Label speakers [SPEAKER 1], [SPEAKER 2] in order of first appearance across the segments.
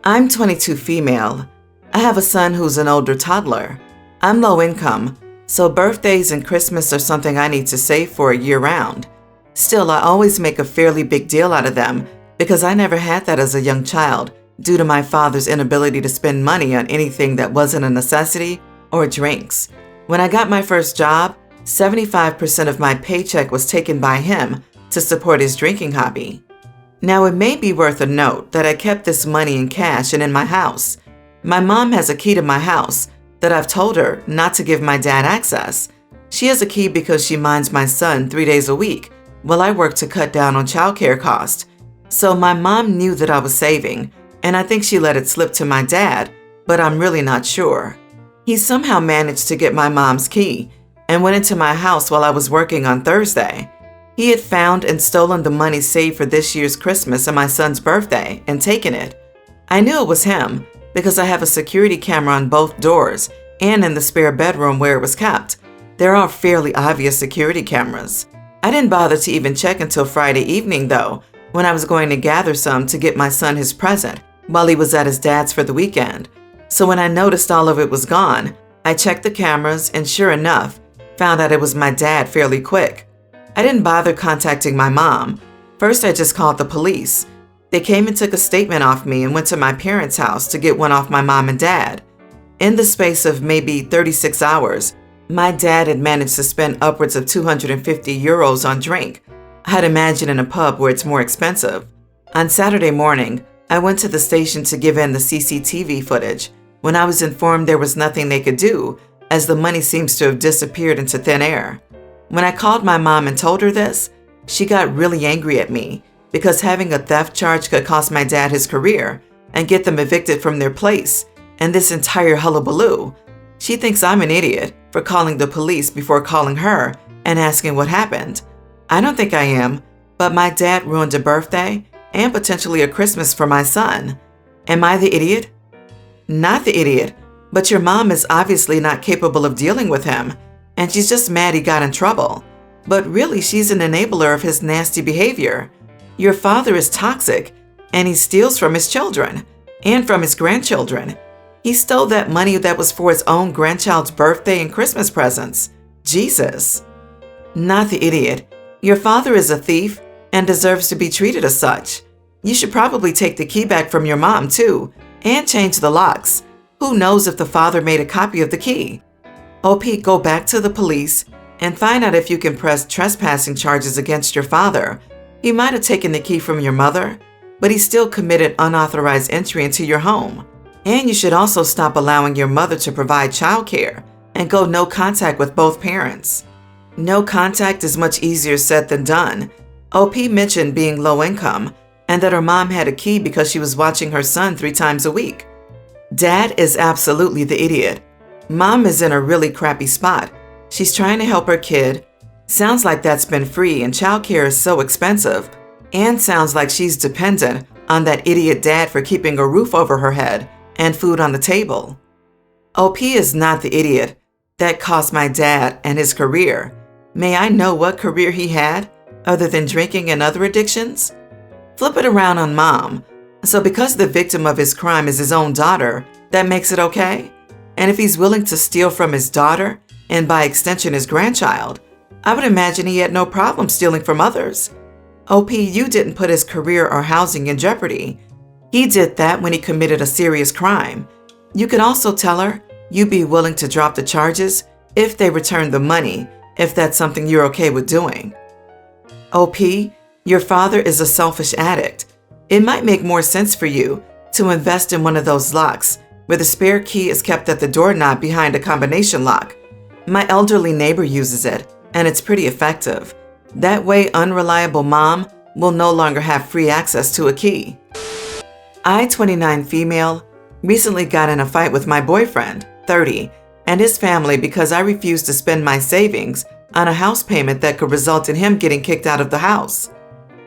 [SPEAKER 1] I'm 22 female. I have a son who's an older toddler. I'm low income, so birthdays and Christmas are something I need to save for year-round. Still, I always make a fairly big deal out of them because I never had that as a young child due to my father's inability to spend money on anything that wasn't a necessity or drinks. When I got my first job, 75% of my paycheck was taken by him to support his drinking hobby. Now, it may be worth a note that I kept this money in cash and in my house. My mom has a key to my house that I've told her not to give my dad access. She has a key because she minds my son 3 days a week while I work to cut down on childcare costs. So my mom knew that I was saving, and I think she let it slip to my dad, but I'm really not sure. He somehow managed to get my mom's key and went into my house while I was working on Thursday. He had found and stolen the money saved for this year's Christmas and my son's birthday and taken it. I knew it was him because I have a security camera on both doors and in the spare bedroom where it was kept. There are fairly obvious security cameras. I didn't bother to even check until Friday evening though, when I was going to gather some to get my son his present while he was at his dad's for the weekend. So when I noticed all of it was gone, I checked the cameras and sure enough, found out it was my dad fairly quick. I didn't bother contacting my mom. First, I just called the police. They came and took a statement off me and went to my parents' house to get one off my mom and dad. In the space of maybe 36 hours, my dad had managed to spend upwards of 250 euros on drink. I'd imagine in a pub where it's more expensive. On Saturday morning, I went to the station to give in the CCTV footage when I was informed there was nothing they could do as the money seems to have disappeared into thin air. When I called my mom and told her this, she got really angry at me because having a theft charge could cost my dad his career and get them evicted from their place and this entire hullabaloo. She thinks I'm an idiot for calling the police before calling her and asking what happened. I don't think I am, but my dad ruined a birthday and potentially a Christmas for my son. Am I the idiot? Not the idiot, but your mom is obviously not capable of dealing with him, and she's just mad he got in trouble. But really, she's an enabler of his nasty behavior. Your father is toxic, and he steals from his children and from his grandchildren. He stole that money that was for his own grandchild's birthday and Christmas presents. Jesus. Not the idiot. Your father is a thief and deserves to be treated as such. You should probably take the key back from your mom, too, and change the locks. Who knows if the father made a copy of the key? OP, go back to the police and find out if you can press trespassing charges against your father. He might have taken the key from your mother, but he still committed unauthorized entry into your home. And you should also stop allowing your mother to provide childcare and go no contact with both parents. No contact is much easier said than done. OP mentioned being low income and that her mom had a key because she was watching her son 3 times a week. Dad is absolutely the idiot. Mom is in a really crappy spot. She's trying to help her kid. Sounds like that's been free and childcare is so expensive. And sounds like she's dependent on that idiot dad for keeping a roof over her head and food on the table. OP is not the idiot. That cost my dad and his career. May I know what career he had other than drinking and other addictions? Flip it around on mom. So because the victim of his crime is his own daughter, that makes it okay? And if he's willing to steal from his daughter, and by extension his grandchild, I would imagine he had no problem stealing from others. OP, you didn't put his career or housing in jeopardy. He did that when he committed a serious crime. You could also tell her you'd be willing to drop the charges if they return the money, if that's something you're okay with doing. OP, your father is a selfish addict. It might make more sense for you to invest in one of those locks where the spare key is kept at the doorknob behind a combination lock. My elderly neighbor uses it, and it's pretty effective. That way, unreliable mom will no longer have free access to a key. I, 29 female, recently got in a fight with my boyfriend, 30, and his family because I refused to spend my savings on a house payment that could result in him getting kicked out of the house.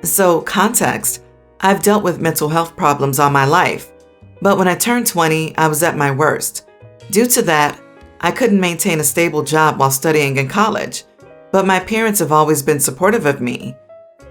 [SPEAKER 1] So, context, I've dealt with mental health problems all my life, but when I turned 20, I was at my worst. Due to that, I couldn't maintain a stable job while studying in college, but my parents have always been supportive of me.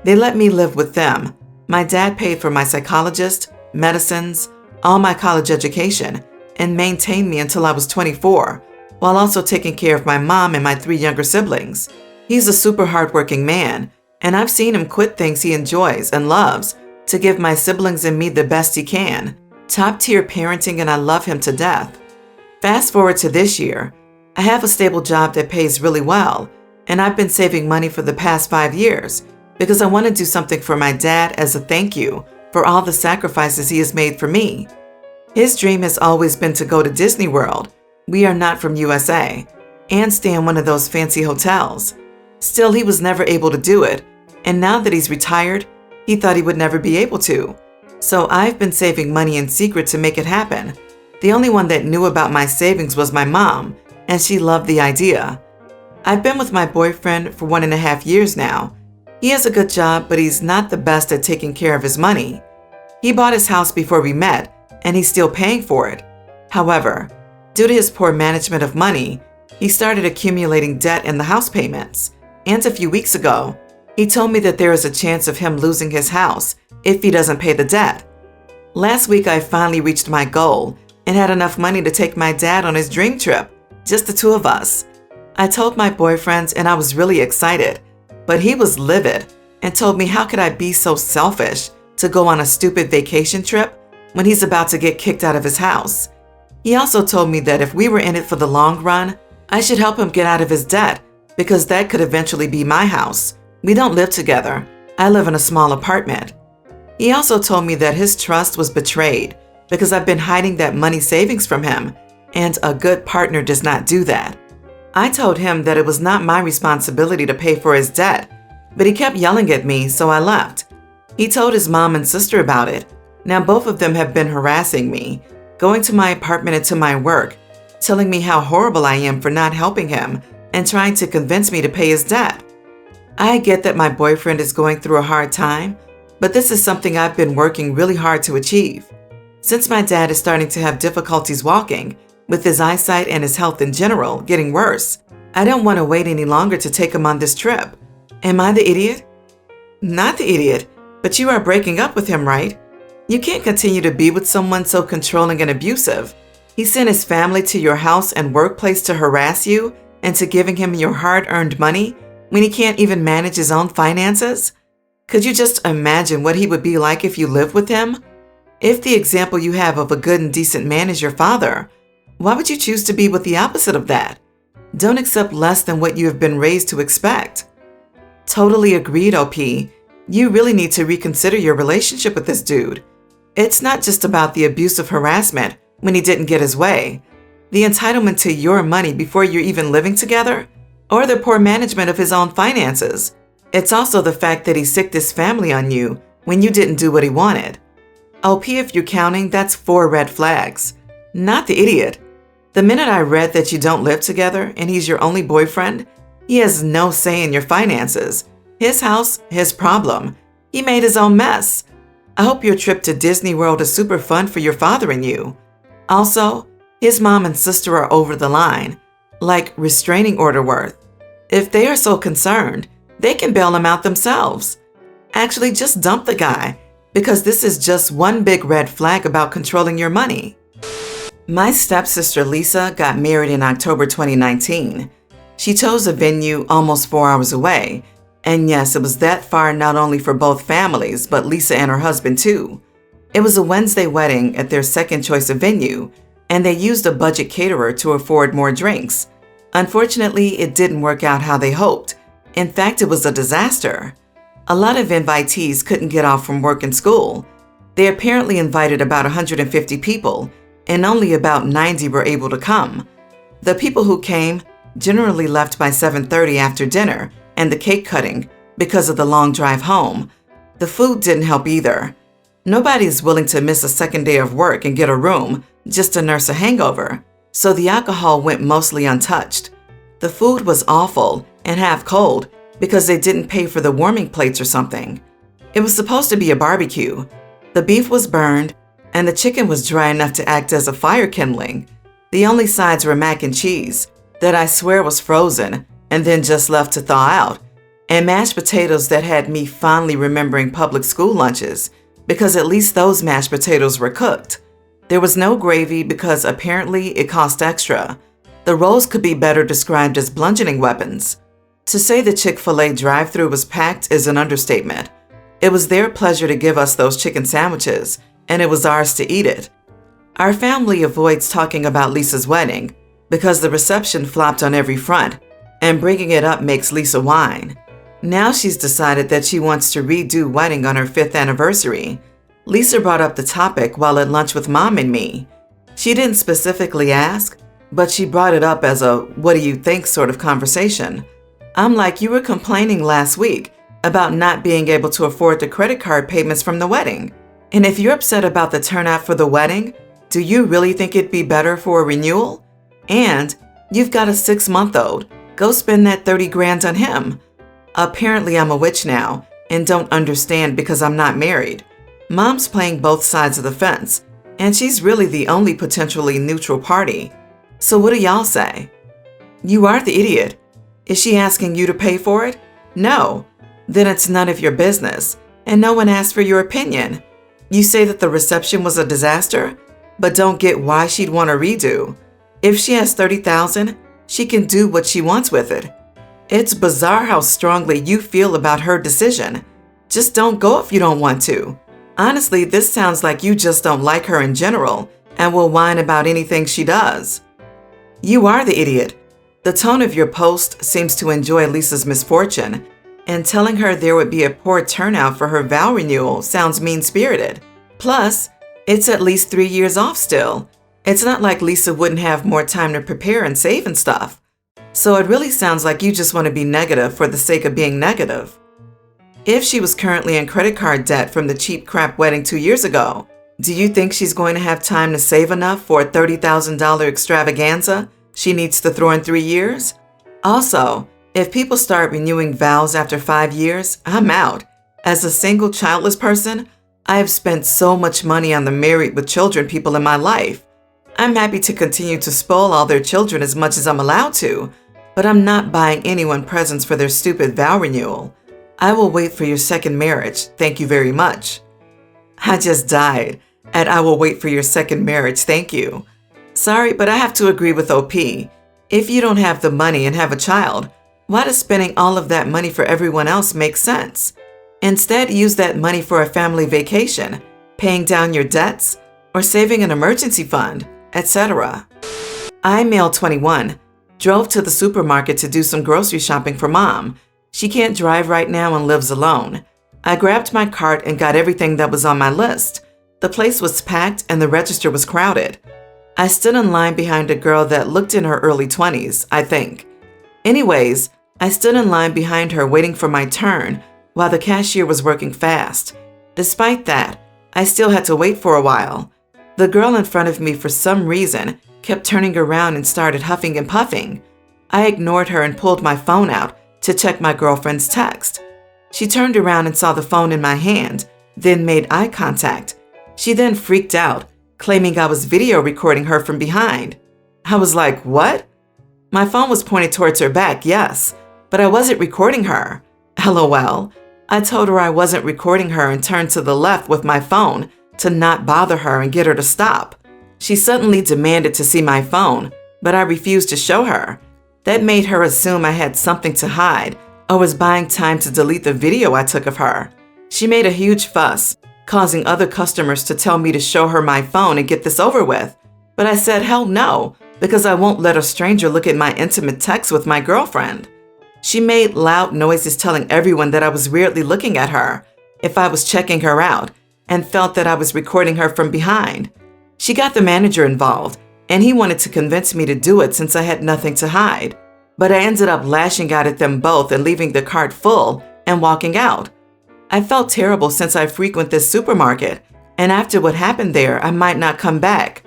[SPEAKER 1] They let me live with them. My dad paid for my psychologist, medicines, all my college education and maintained me until I was 24, while also taking care of my mom and my 3 younger siblings. He's a super hardworking man, and I've seen him quit things he enjoys and loves to give my siblings and me the best he can. Top-tier parenting, and I love him to death. Fast forward to this year, I have a stable job that pays really well, and I've been saving money for the past 5 years because I want to do something for my dad as a thank you for all the sacrifices he has made for me. His dream has always been to go to Disney World. We are not from USA, and stay in one of those fancy hotels. Still, he was never able to do it, and now that he's retired, he thought he would never be able to. So I've been saving money in secret to make it happen. The only one that knew about my savings was my mom, and she loved the idea. I've been with my boyfriend for 1.5 years now. He has a good job, but he's not the best at taking care of his money. He bought his house before we met, and he's still paying for it. However, due to his poor management of money, he started accumulating debt in the house payments. And a few weeks ago, he told me that there is a chance of him losing his house if he doesn't pay the debt. Last week, I finally reached my goal and had enough money to take my dad on his dream trip, just the 2 of us. I told my boyfriend and I was really excited, but he was livid and told me how could I be so selfish to go on a stupid vacation trip when he's about to get kicked out of his house. He also told me that if we were in it for the long run, I should help him get out of his debt because that could eventually be my house. We don't live together. I live in a small apartment. He also told me that his trust was betrayed because I've been hiding that money savings from him, and a good partner does not do that. I told him that it was not my responsibility to pay for his debt, but he kept yelling at me, so I left. He told his mom and sister about it. Now both of them have been harassing me, going to my apartment and to my work, telling me how horrible I am for not helping him and trying to convince me to pay his debt. I get that my boyfriend is going through a hard time, but this is something I've been working really hard to achieve. Since my dad is starting to have difficulties walking, with his eyesight and his health in general getting worse, I don't want to wait any longer to take him on this trip. Am I the idiot? Not the idiot, but you are breaking up with him, right? You can't continue to be with someone so controlling and abusive. He sent his family to your house and workplace to harass you and to giving him your hard-earned money when he can't even manage his own finances? Could you just imagine what he would be like if you lived with him? If the example you have of a good and decent man is your father, why would you choose to be with the opposite of that? Don't accept less than what you have been raised to expect. Totally agreed, OP. You really need to reconsider your relationship with this dude. It's not just about the abusive harassment when he didn't get his way, the entitlement to your money before you're even living together, or the poor management of his own finances. It's also the fact that he sicked his family on you when you didn't do what he wanted. OP, if you're counting, that's 4 red flags. Not the idiot. The minute I read that you don't live together and he's your only boyfriend, he has no say in your finances. His house, his problem. He made his own mess. I hope your trip to Disney World is super fun for your father and you. Also, his mom and sister are over the line, like restraining order worth. If they are so concerned, they can bail him out themselves. Actually, just dump the guy, because this is just one big red flag about controlling your money. My stepsister Lisa got married in October 2019. She chose a venue almost 4 hours away. And yes, it was that far not only for both families, but Lisa and her husband too. It was a Wednesday wedding at their second choice of venue, and they used a budget caterer to afford more drinks. Unfortunately, it didn't work out how they hoped. In fact, it was a disaster. A lot of invitees couldn't get off from work and school. They apparently invited about 150 people, and only about 90 were able to come. The people who came generally left by 7:30 after dinner and the cake cutting because of the long drive home. The food didn't help either. Nobody is willing to miss a second day of work and get a room just to nurse a hangover, so the alcohol went mostly untouched. The food was awful and half cold because they didn't pay for the warming plates or something. It was supposed to be a barbecue. The beef was burned and the chicken was dry enough to act as a fire kindling. The only sides were mac and cheese that I swear was frozen and then just left to thaw out, and mashed potatoes that had me fondly remembering public school lunches because at least those mashed potatoes were cooked. There was no gravy because apparently it cost extra. The rolls could be better described as bludgeoning weapons. To say the Chick-fil-A drive-thru was packed is an understatement. It was their pleasure to give us those chicken sandwiches, and it was ours to eat it. Our family avoids talking about Lisa's wedding because the reception flopped on every front, and bringing it up makes Lisa whine. Now she's decided that she wants to redo wedding on her 5th anniversary. Lisa brought up the topic while at lunch with Mom and me. She didn't specifically ask, but she brought it up as a "what do you think" sort of conversation. I'm like, you were complaining last week about not being able to afford the credit card payments from the wedding. And if you're upset about the turnout for the wedding, do you really think it'd be better for a renewal? And you've got a 6-month-old. Go spend that 30 grand on him. Apparently I'm a witch now and don't understand because I'm not married. Mom's playing both sides of the fence, and she's really the only potentially neutral party. So what do y'all say? You are the idiot. Is she asking you to pay for it? No. Then it's none of your business, and no one asked for your opinion. You say that the reception was a disaster, but don't get why she'd want a redo. If she has $30,000, she can do what she wants with it. It's bizarre how strongly you feel about her decision. Just don't go if you don't want to. Honestly, this sounds like you just don't like her in general and will whine about anything she does. You are the idiot. The tone of your post seems to enjoy Lisa's misfortune, and telling her there would be a poor turnout for her vow renewal sounds mean-spirited. Plus, it's at least 3 years off still. It's not like Lisa wouldn't have more time to prepare and save and stuff. So it really sounds like you just want to be negative for the sake of being negative. If she was currently in credit card debt from the cheap crap wedding 2 years ago, do you think she's going to have time to save enough for a $30,000 extravaganza she needs to throw in 3 years? Also, if people start renewing vows after 5 years, I'm out. As a single childless person, I have spent so much money on the married with children people in my life. I'm happy to continue to spoil all their children as much as I'm allowed to, but I'm not buying anyone presents for their stupid vow renewal. I will wait for your second marriage, thank you very much. I just died at "I will wait for your second marriage, thank you." Sorry, but I have to agree with OP. If you don't have the money and have a child, why does spending all of that money for everyone else make sense? Instead, use that money for a family vacation, paying down your debts, or saving an emergency fund, etc. I, male 21, drove to the supermarket to do some grocery shopping for Mom. She can't drive right now and lives alone. I grabbed my cart and got everything that was on my list. The place was packed and the register was crowded. I stood in line behind a girl that looked in her early 20s, I think. Anyways, I stood in line behind her waiting for my turn while the cashier was working fast. Despite that, I still had to wait for a while. The girl in front of me, for some reason, kept turning around and started huffing and puffing. I ignored her and pulled my phone out to check my girlfriend's text. She turned around and saw the phone in my hand, then made eye contact. She then freaked out, claiming I was video recording her from behind. I was like, what? My phone was pointed towards her back, yes, but I wasn't recording her. LOL. I told her I wasn't recording her and turned to the left with my phone to not bother her and get her to stop. She suddenly demanded to see my phone, but I refused to show her. That made her assume I had something to hide or was buying time to delete the video I took of her. She made a huge fuss, causing other customers to tell me to show her my phone and get this over with. But I said hell no, because I won't let a stranger look at my intimate texts with my girlfriend. She made loud noises telling everyone that I was weirdly looking at her if I was checking her out and felt that I was recording her from behind. She got the manager involved, and he wanted to convince me to do it since I had nothing to hide. But I ended up lashing out at them both and leaving the cart full and walking out. I felt terrible since I frequent this supermarket, and after what happened there, I might not come back.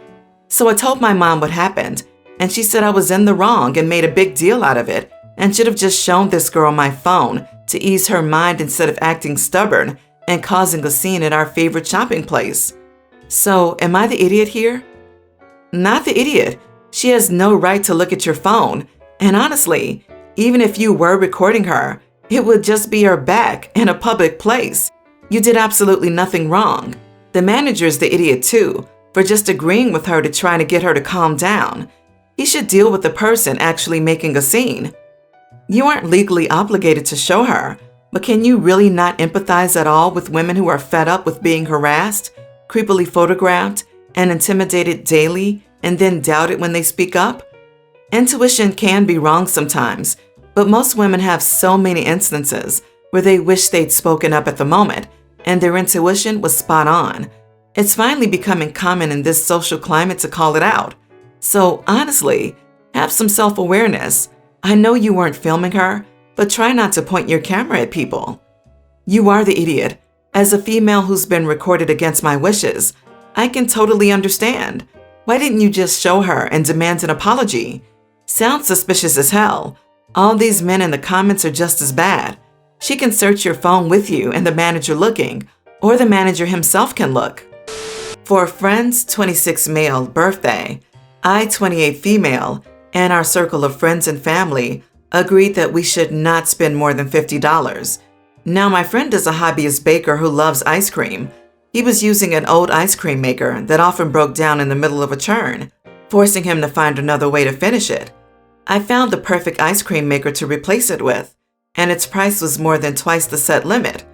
[SPEAKER 1] So I told my mom what happened, and she said I was in the wrong and made a big deal out of it and should have just shown this girl my phone to ease her mind instead of acting stubborn and causing a scene at our favorite shopping place. So, am I the idiot here? Not the idiot. She has no right to look at your phone. And honestly, even if you were recording her, it would just be her back in a public place. You did absolutely nothing wrong. The manager's the idiot too, for just agreeing with her to try to get her to calm down. He should deal with the person actually making a scene. You aren't legally obligated to show her, but can you really not empathize at all with women who are fed up with being harassed, creepily photographed, and intimidated daily, and then doubt it when they speak up? Intuition can be wrong sometimes, but most women have so many instances where they wish they'd spoken up at the moment, and their intuition was spot on. It's finally becoming common in this social climate to call it out. So honestly, have some self-awareness. I know you weren't filming her, but try not to point your camera at people. You are the idiot. As a female who's been recorded against my wishes, I can totally understand. Why didn't you just show her and demand an apology? Sounds suspicious as hell. All these men in the comments are just as bad. She can search your phone with you and the manager looking, or the manager himself can look. For a friend's 26 male birthday, I, 28 female, and our circle of friends and family agreed that we should not spend more than $50. Now, my friend is a hobbyist baker who loves ice cream. He was using an old ice cream maker that often broke down in the middle of a churn, forcing him to find another way to finish it. I found the perfect ice cream maker to replace it with, and its price was more than twice the set limit.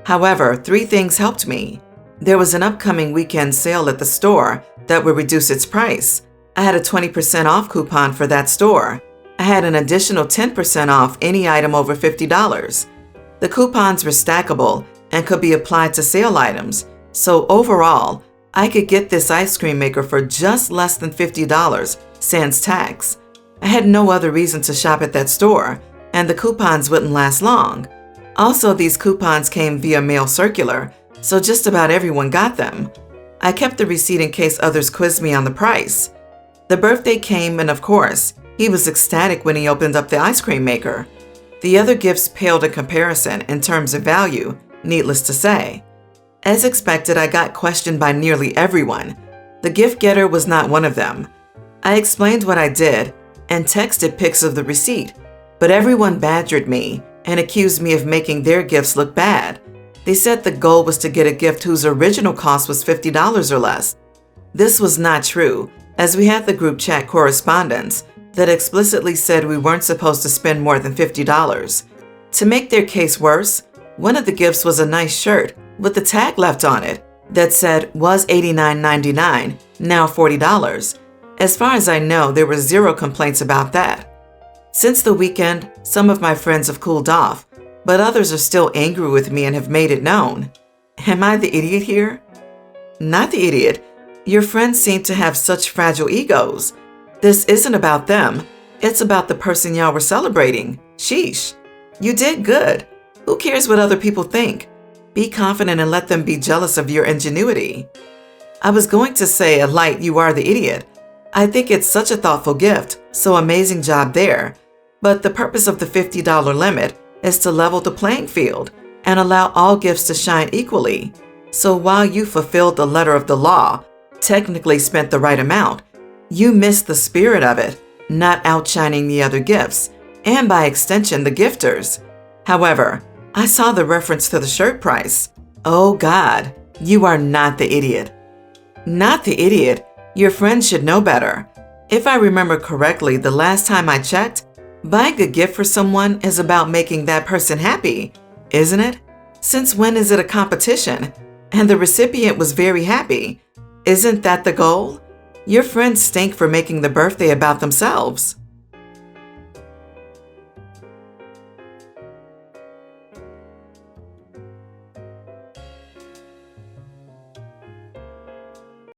[SPEAKER 1] However, 3 things helped me. There was an upcoming weekend sale at the store that would reduce its price. I had a 20% off coupon for that store. I had an additional 10% off any item over $50. The coupons were stackable and could be applied to sale items. So overall, I could get this ice cream maker for just less than $50, sans tax. I had no other reason to shop at that store, and the coupons wouldn't last long. Also, these coupons came via mail circular, so just about everyone got them. I kept the receipt in case others quizzed me on the price. The birthday came, and of course, he was ecstatic when he opened up the ice cream maker. The other gifts paled in comparison in terms of value, needless to say. As expected, I got questioned by nearly everyone. The gift getter was not one of them. I explained what I did and texted pics of the receipt, but everyone badgered me and accused me of making their gifts look bad. They said the goal was to get a gift whose original cost was $50 or less. This was not true, as we had the group chat correspondence that explicitly said we weren't supposed to spend more than $50. To make their case worse, one of the gifts was a nice shirt with the tag left on it that said was $89.99, now $40. As far as I know, there were 0 complaints about that. Since the weekend, some of my friends have cooled off, but others are still angry with me and have made it known. Am I the idiot here? Not the idiot. Your friends seem to have such fragile egos. This isn't about them. It's about the person y'all were celebrating. Sheesh. You did good. Who cares what other people think? Be confident and let them be jealous of your ingenuity. I was going to say a light you are the idiot. I think it's such a thoughtful gift, so amazing job there. But the purpose of the $50 limit is to level the playing field and allow all gifts to shine equally. So while you fulfilled the letter of the law, technically spent the right amount, you missed the spirit of it, not outshining the other gifts, and by extension the gifters. However, I saw the reference to the shirt price. Oh God, you are not the idiot. Not the idiot. Your friends should know better. If I remember correctly, the last time I checked, buying a gift for someone is about making that person happy, isn't it? Since when is it a competition? And the recipient was very happy. Isn't that the goal? Your friends stink for making the birthday about themselves.